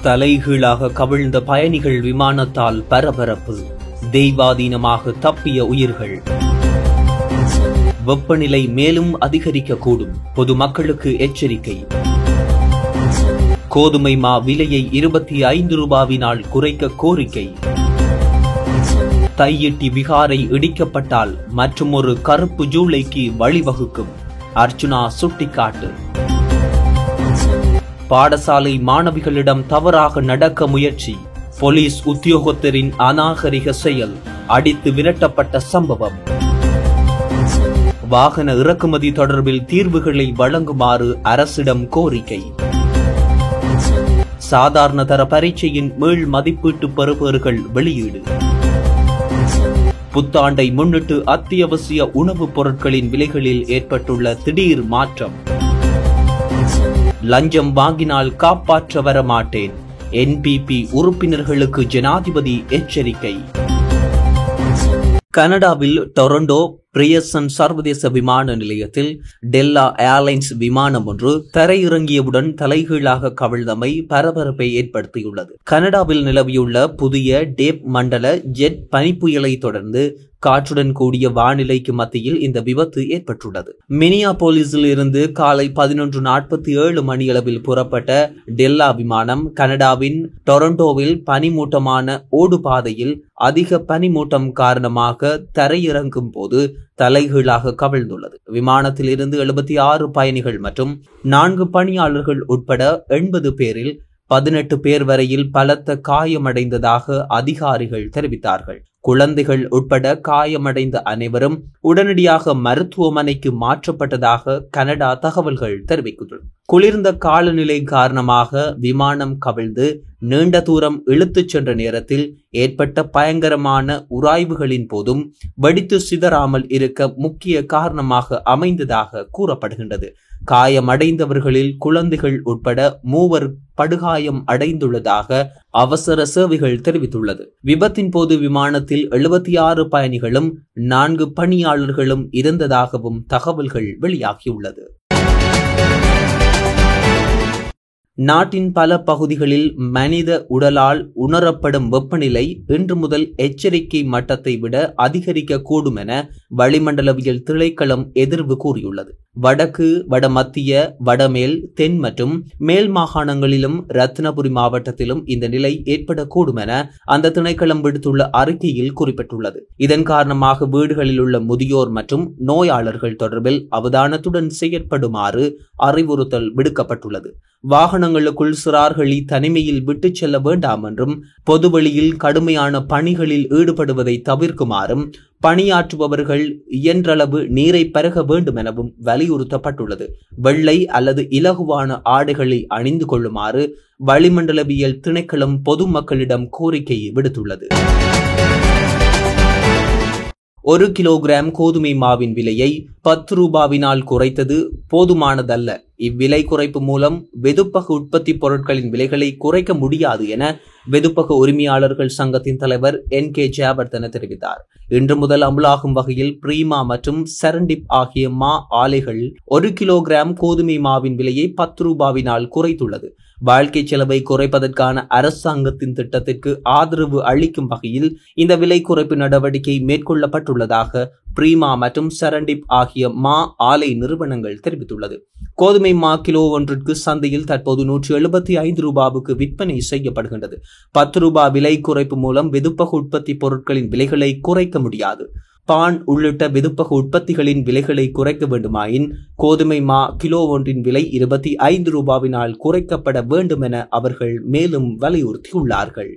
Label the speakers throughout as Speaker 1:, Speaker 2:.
Speaker 1: தலைகீழாக கவிழ்ந்த பயணிகள் விமானத்தால் பரபரப்பு. தெய்வாதீனமாக தப்பிய உயிர்கள். வெப்பநிலை மேலும் அதிகரிக்கக்கூடும். பொதுமக்களுக்கு எச்சரிக்கை. கோதுமை மா விலையை 25 ரூபாவினால் குறைக்க கோரிக்கை. தையிட்டி விகாரை இடிக்கப்பட்டால் மற்றும் ஒரு கருப்பு ஜூலைக்கு வழிவகுக்கும். அர்ச்சுனா சுட்டிக்காட்டு. பாடசாலை மாணவிகளிடம் தவறாக நடக்க முயற்சி. போலீஸ் உத்தியோகத்தரின் அநாகரிக செயல். அடித்து விரட்டப்பட்ட சம்பவம். வாகன இறக்குமதி தொடர்பில் தீர்வுகளை வழங்குமாறு அரசிடம் கோரிக்கை. சாதாரண தர பரீட்சையின் மீள் மதிப்பீட்டு பெறுபவர்கள் வெளியீடு. புத்தாண்டை முன்னிட்டு அத்தியாவசிய உணவுப் பொருட்களின் விலைகளில் ஏற்பட்டுள்ள திடீர் மாற்றம். லஞ்சம் வாங்கினால் காப்பாற்ற வர மாட்டேன். NPP உறுப்பினர்களுக்கு ஜனாதிபதி எச்சரிக்கை. கனடாவில் டொரண்டோ பிரியர்சன் சர்வதேச விமான நிலையத்தில் டெல்லா ஏர்லைன்ஸ் விமானம் ஒன்று தரையிறங்கியவுடன் தலைகீழாக கவிழ்ந்தமை பரபரப்பை ஏற்படுத்தியுள்ளது. கனடாவில் நிலவியுள்ள புதிய டேப் மண்டல ஜெட் பனிப்புயலை தொடர்ந்து காற்றுடன் கூடிய வானிலைக்கு மத்தியில் இந்த விபத்து ஏற்பட்டுள்ளது. மினியாபோலிஸில் இருந்து காலை 11:47 மணியளவில் புறப்பட்ட டெல்லா விமானம் கனடாவின் டொரண்டோவில் பனிமூட்டமான ஓடுபாதையில் அதிக பனிமூட்டம் காரணமாக தரையிறங்கும் போது தலைகீழாக கவிழ்ந்துள்ளது. விமானத்தில் இருந்து 76 பயணிகள் மற்றும் 4 பணியாளர்கள் உட்பட 80 பேரில் 18 பேர் வரையில் பலத்த காயமடைந்ததாக அதிகாரிகள் தெரிவித்தார்கள். குழந்தைகள் உட்பட காயமடைந்த அனைவரும் உடனடியாக மருத்துவமனைக்கு மாற்றப்பட்டதாக கனடா தகவல்கள் தெரிவிக்கின்றன. குளிர்ந்த காலநிலை காரணமாக விமானம் கவிழ்ந்து நீண்ட தூரம் இழுத்துச் சென்ற நேரத்தில் ஏற்பட்ட பயங்கரமான உராய்வுகளின் போதும் வெடித்து சிதறாமல் இருக்க முக்கிய காரணமாக அமைந்ததாக கூறப்படுகின்றது. காயமடைந்தவர்களில் குழந்தைகள் உட்பட 3 படுகாயம் அடைந்துள்ளதாக அவசர சேவைகள் தெரிவித்துள்ளது. விபத்தின் போது விமானத்தில் 76 பயணிகளும் 4 பணியாளர்களும் இருந்ததாகவும் தகவல்கள் வெளியாகியுள்ளது. நாட்டின் பல பகுதிகளில் மனித உடலால் உணரப்படும் வெப்பநிலை இன்று முதல் எச்சரிக்கை மட்டத்தை விட அதிகரிக்க கூடும் என வளிமண்டலவியல் திணைக்களம் எதிர்வு கூறியுள்ளது. வடக்கு, வடமத்திய, வடமேல், தென் மற்றும் மேல் மாகாணங்களிலும் ரத்னபுரி மாவட்டத்திலும் இந்த நிலை ஏற்படக்கூடும் என அந்த திணைக்களம் விடுத்துள்ள அறிக்கையில் குறிப்பிட்டுள்ளது. இதன் காரணமாக வீடுகளில் உள்ள முதியோர் மற்றும் நோயாளர்கள் தொடர்பில் அவதானத்துடன் செயற்படுமாறு அறிவுறுத்தல் விடுக்கப்பட்டுள்ளது. வாகனங்களுக்குள் சிறார்களை தனிமையில் விட்டுச் செல்ல வேண்டாம் என்றும் பொதுவெளியில் கடுமையான பணிகளில் ஈடுபடுவதை தவிர்க்குமாறும் பணியாற்றுபவர்கள் இயன்றளவு நீரை பருக வேண்டும் எனவும் வலியுறுத்தப்பட்டுள்ளது. வெள்ளை அல்லது இலகுவான ஆடைகளை அணிந்து கொள்ளுமாறு வளிமண்டலவியல் திணைக்களம் பொதுமக்களிடம் கோரிக்கை விடுத்துள்ளது. 1 கிலோகிராம் கோதுமை மாவின் விலையை 10 ரூபாவினால் குறைத்தது போதுமானதல்ல. இவ்விலை குறைப்பு மூலம் வெதுப்பக உற்பத்தி பொருட்களின் விலைகளை குறைக்க முடியாது என வெதுப்பக உரிமையாளர்கள் சங்கத்தின் தலைவர் NK ஜெயவர்தன தெரிவித்தார். இன்று முதல் அமலாகும் வகையில் பிரீமா மற்றும் சரண்டிப் ஆகிய மா ஆலைகள் 1 கிலோகிராம் கோதுமை மாவின் விலையை 10 ரூபாவினால் குறைத்துள்ளது. வாழ்க்கை செலவை குறைப்பதற்கான அரசாங்கத்தின் திட்டத்திற்கு ஆதரவு அளிக்கும் வகையில் இந்த விலை குறைப்பு நடவடிக்கை மேற்கொள்ளப்பட்டுள்ளதாக பிரீமா மற்றும் சரண்டிப் ஆகிய மா ஆலை நிறுவனங்கள் தெரிவித்துள்ளது. கோதுமை மா கிலோ ஒன்றிற்கு சந்தையில் தற்போது 175 ரூபாவுக்கு விற்பனை செய்யப்படுகின்றது. 10 ரூபாய் விலை குறைப்பு மூலம் வெதுப்பக உற்பத்தி பொருட்களின் விலைகளை குறைக்க முடியாது. பான் உள்ளிட்ட வெதுப்பக உற்பத்திகளின் விலைகளை குறைக்க வேண்டுமாயின் கோதுமை மா கிலோ ஒன்றின் விலை 25 ரூபாவினால் குறைக்கப்பட வேண்டும் என அவர்கள் மேலும் வலியுறுத்தியுள்ளார்கள்.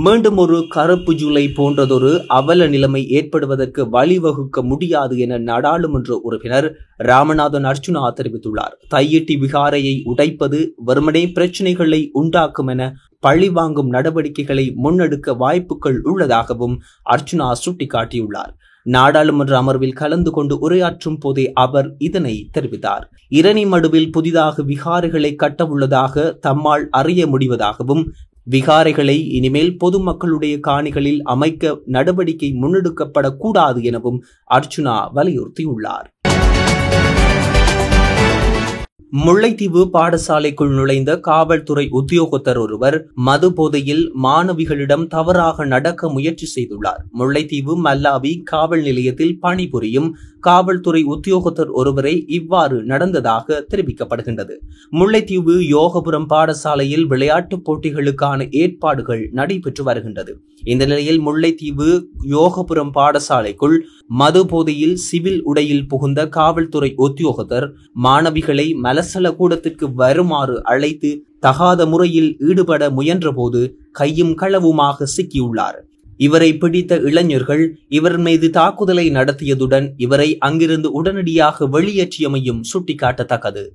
Speaker 1: மீண்டும் ஒரு கருப்பு ஜூலை போன்றதொரு அவல நிலைமை ஏற்படுவதற்கு வழிவகுக்க முடியாது என நாடாளுமன்ற உறுப்பினர் ராமநாதன் அர்ச்சுனா தெரிவித்துள்ளார். தையிட்டி விகாரையை உடைப்பது வெறுமனே பிரச்சினைகளை உண்டாக்கும் என பழிவாங்கும் நடவடிக்கைகளை முன்னெடுக்க வாய்ப்புகள் உள்ளதாகவும் அர்ச்சுனா சுட்டிக்காட்டியுள்ளார். நாடாளுமன்ற அமர்வில் கலந்து கொண்டு உரையாற்றும் போதே அவர் இதனை தெரிவித்தார். இரணிமடுவில் புதிதாக விகாரைகளை கட்டவுள்ளதாக தம்மால் அறிய முடிவதாகவும் விகாரைகளை இனிமேல் பொதுமக்களுடைய காணிகளில் அமைக்க நடவடிக்கை முன்னெடுக்கப்படக்கூடாது எனவும் அர்ச்சுனா வலியுறுத்தியுள்ளார். முல்லைத்தீவு பாடசாலைக்குள் நுழைந்த காவல்துறை உத்தியோகத்தர் ஒருவர் மது போதையில் மாணவிகளிடம் தவறாக நடக்க முயற்சி செய்துள்ளார். முல்லைத்தீவு மல்லாவி காவல் நிலையத்தில் பணிபுரியும் காவல்துறை உத்தியோகத்தர் ஒருவரை இவ்வாறு நடந்ததாக தெரிவிக்கப்படுகின்றது. முல்லைத்தீவு யோகபுரம் பாடசாலையில் விளையாட்டுப் போட்டிகளுக்கான ஏற்பாடுகள் நடைபெற்று வருகின்றது. இந்த நிலையில் முல்லைத்தீவு யோகபுரம் பாடசாலைக்குள் மது போதையில் சிவில் உடையில் புகுந்த காவல்துறை உத்தியோகத்தர் மாணவிகளை மலசல கூடத்திற்கு வருமாறு அழைத்து தகாத முறையில் ஈடுபட முயன்றபோது கையும் களவுமாக சிக்கியுள்ளார். இவரை பிடித்த இளைஞர்கள் இவர் மீது தாக்குதலை நடத்தியதுடன் இவரை அங்கிருந்து உடனடியாக வெளியேற்றியமையும் சுட்டிக்காட்டத்தக்கது.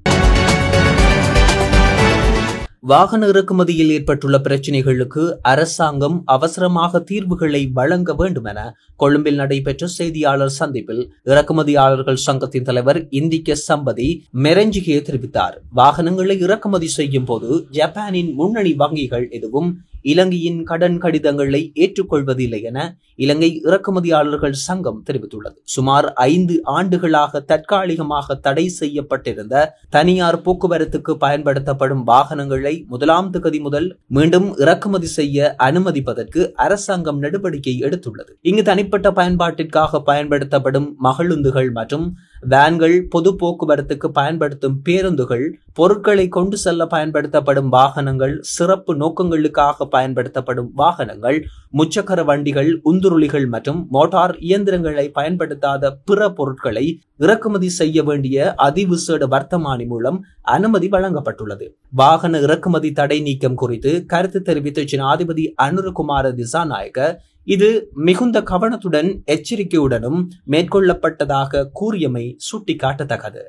Speaker 1: வாகன இறக்குமதியில் ஏற்பட்டுள்ள பிரச்சினைகளுக்கு அரசாங்கம் அவசரமாக தீர்வுகளை வழங்க வேண்டும் என கொழும்பில் நடைபெற்ற செய்தியாளர் சந்திப்பில் இறக்குமதியாளர்கள் சங்கத்தின் தலைவர் இந்திக்க சம்பதி மெரஞ்சிகே தெரிவித்தார். வாகனங்களை இறக்குமதி செய்யும் போது ஜப்பானின் முன்னணி வங்கிகள் எதுவும் இலங்கையின் கடன் கடிதங்களை ஏற்றுக்கொள்வதில்லை என இலங்கை இறக்குமதியாளர்கள் சங்கம் தெரிவித்துள்ளது. சுமார் 5 ஆண்டுகளாக தற்காலிகமாக தடை செய்யப்பட்டிருந்த தனியார் போக்குவரத்துக்கு பயன்படுத்தப்படும் வாகனங்களை 1ஆம் தேதி முதல் மீண்டும் இறக்குமதி செய்ய அனுமதிப்பதற்கு அரசாங்கம் நடவடிக்கை எடுத்துள்ளது. இங்கு தனிப்பட்ட பயன்பாட்டிற்காக பயன்படுத்தப்படும் மகிழுந்துகள் மற்றும் வேன்கள், பொது போக்குவரத்துக்கு பயன்படுத்தும் பேருந்துகள், பொருட்களை கொண்டு செல்ல பயன்படுத்தப்படும் வாகனங்கள், சிறப்பு நோக்கங்களுக்காக பயன்படுத்தப்படும் வாகனங்கள், முச்சக்கர வண்டிகள், உந்துருளிகள் மற்றும் மோட்டார் இயந்திரங்களை பயன்படுத்தாத பிற பொருட்களை இறக்குமதி செய்ய வேண்டிய அதிவிசேட வர்த்தமானி மூலம் அனுமதி வழங்கப்பட்டுள்ளது. வாகன இறக்குமதி தடை நீக்கம் குறித்து கருத்து தெரிவித்த ஜனாதிபதி அனுரகுமார திசாநாயக்க இது மிகுந்த கவனத்துடன் எச்சரிக்கையுடனும் மேற்கொள்ளப்பட்டதாக கூறியமை சுட்டிக்காட்டத்தக்கது.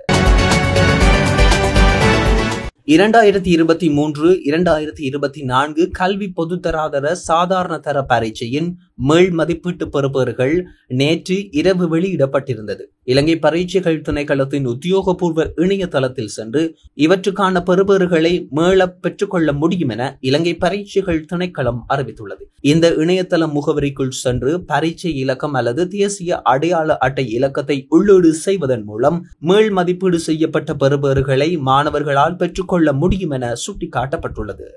Speaker 1: 2023-2024 கல்வி பொதுத்தராதர சாதாரண தர பரீட்சையின் மேல் மதிப்பீட்டு பெறுபேறுகள் நேற்று இரவு வெளியிடப்பட்டிருந்தது. இலங்கை பரீட்சைகள் திணைக்களத்தின் உத்தியோகபூர்வ இணையதளத்தில் சென்று இவற்றுக்கான பெறுபேறுகளை மேல பெற்றுக்கொள்ள முடியும் என இலங்கை பரீட்சைகள் திணைக்களம் அறிவித்துள்ளது. இந்த இணையதள முகவரிக்குள் சென்று பரீட்சை இலக்கம் அல்லது தேசிய அடையாள அட்டை இலக்கத்தை உள்ளீடு செய்வதன் மூலம் மேல் மதிப்பீடு செய்யப்பட்ட பெறுபேறுகளை மாணவர்களால் பெற்றுக்கொள்ள முடியும் என சுட்டிக்காட்டப்பட்டுள்ளது.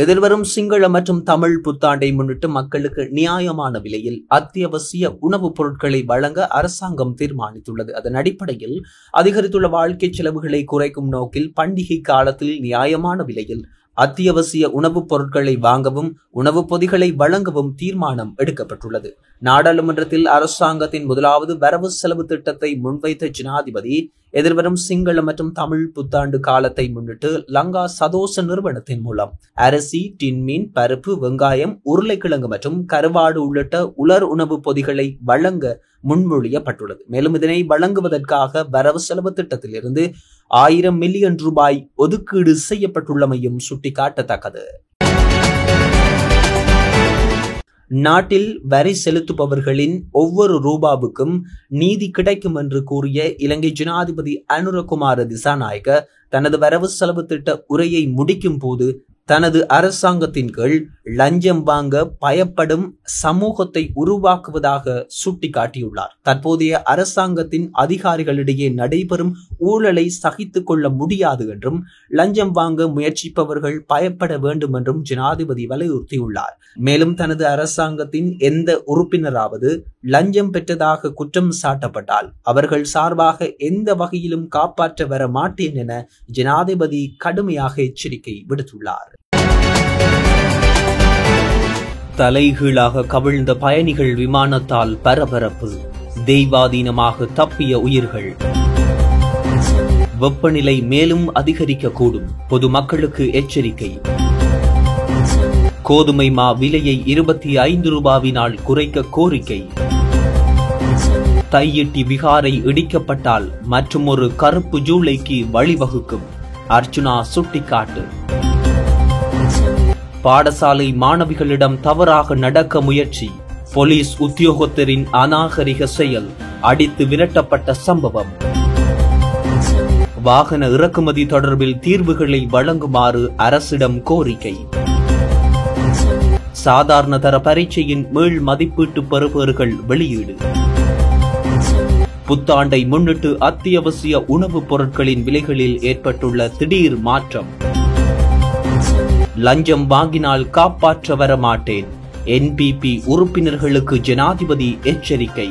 Speaker 1: எதிர்வரும் சிங்கள மற்றும் தமிழ் புத்தாண்டை முன்னிட்டு மக்களுக்கு நியாயமான விலையில் அத்தியாவசிய உணவுப் பொருட்களை வழங்க அரசாங்கம் தீர்மானித்துள்ளது. அதன் அடிப்படையில் அதிகரித்துள்ள வாழ்க்கை செலவுகளை குறைக்கும் நோக்கில் பண்டிகை காலத்தில் நியாயமான விலையில் அத்தியாவசிய உணவுப் பொருட்களை வாங்கவும் உணவுப் பொதிகளை வழங்கவும் தீர்மானம் எடுக்கப்பட்டுள்ளது. நாடாளுமன்றத்தில் அரசாங்கத்தின் முதலாவது வரவு செலவு திட்டத்தை முன்வைத்த ஜனாதிபதி எதிர்வரும் சிங்கள மற்றும் தமிழ் புத்தாண்டு காலத்தை முன்னிட்டு லங்கா சதோச நிறுவனத்தின் மூலம் அரிசி, டின்மீன், பருப்பு, வெங்காயம், உருளைக்கிழங்கு மற்றும் கருவாடு உள்ளிட்ட உலர் உணவு பொதிகளை வழங்க முன்மொழியப்பட்டுள்ளது. மேலும் இதனை வழங்குவதற்காக வரவு செலவு திட்டத்தில் இருந்து 1000 மில்லியன் ரூபாய் ஒதுக்கீடு செய்யப்பட்டுள்ளமையும் சுட்டிக்காட்டத்தக்கது. நாட்டில் வரி செலுத்துபவர்களின் ஒவ்வொரு ரூபாவுக்கும் நீதி கிடைக்கும் என்று கூறிய இலங்கை ஜனாதிபதி அனுரகுமார திசாநாயக்க தனது வரவு செலவு திட்ட உரையை முடிக்கும் போது தனது அரசாங்கத்தின் கீழ் லஞ்சம் வாங்க பயப்படும் சமூகத்தை உருவாக்குவதாக சுட்டிக்காட்டியுள்ளார். தற்போதைய அரசாங்கத்தின் அதிகாரிகளிடையே நடைபெறும் ஊழலை சகித்துக் கொள்ள முடியாது என்றும் லஞ்சம் வாங்க முயற்சிப்பவர்கள் பயப்பட வேண்டும் என்றும் ஜனாதிபதி வலியுறுத்தியுள்ளார். மேலும் தனது அரசாங்கத்தின் எந்த உறுப்பினராவது லஞ்சம் பெற்றதாக குற்றம் சாட்டப்பட்டால் அவர்கள் சார்பாக எந்த வகையிலும் காப்பாற்ற வர மாட்டேன் என ஜனாதிபதி கடுமையாக எச்சரிக்கை விடுத்துள்ளார். தலைகீழாக கவிழ்ந்த பயணிகள் விமானத்தால் பரபரப்பு, தெய்வாதீனமாக தப்பிய உயிர்கள். வெப்பநிலை மேலும் அதிகரிக்கக்கூடும், பொதுமக்களுக்கு எச்சரிக்கை. கோதுமை மா விலையை 25 ரூபாவினால் குறைக்க கோரிக்கை. தையிட்டி விகாரை இடிக்கப்பட்டால் மற்றும் ஒரு கருப்பு ஜூலைக்கு வழிவகுக்கும், அர்ச்சுனா சுட்டிக்காட்டு. பாடசாலை மாணவிகளிடம் தவறாக நடக்க முயற்சி, போலீஸ் உத்தியோகத்தரின் அநாகரிக செயல், அடித்து விரட்டப்பட்ட சம்பவம். வாகன இறக்குமதி தொடர்பில் தீர்வுகளை வழங்குமாறு அரசிடம் கோரிக்கை. சாதாரண தர பரீட்சையின் மேல் மதிப்பீட்டு பெறுபேறுகள் வெளியீடு. புத்தாண்டை முன்னிட்டு அத்தியாவசிய உணவுப் பொருட்களின் விலைகளில் ஏற்பட்டுள்ள திடீர் மாற்றம். லஞ்சம் வாங்கினால் காப்பாற்ற வரமாட்டேன். NPP உறுப்பினர்களுக்கு ஜனாதிபதி எச்சரிக்கை.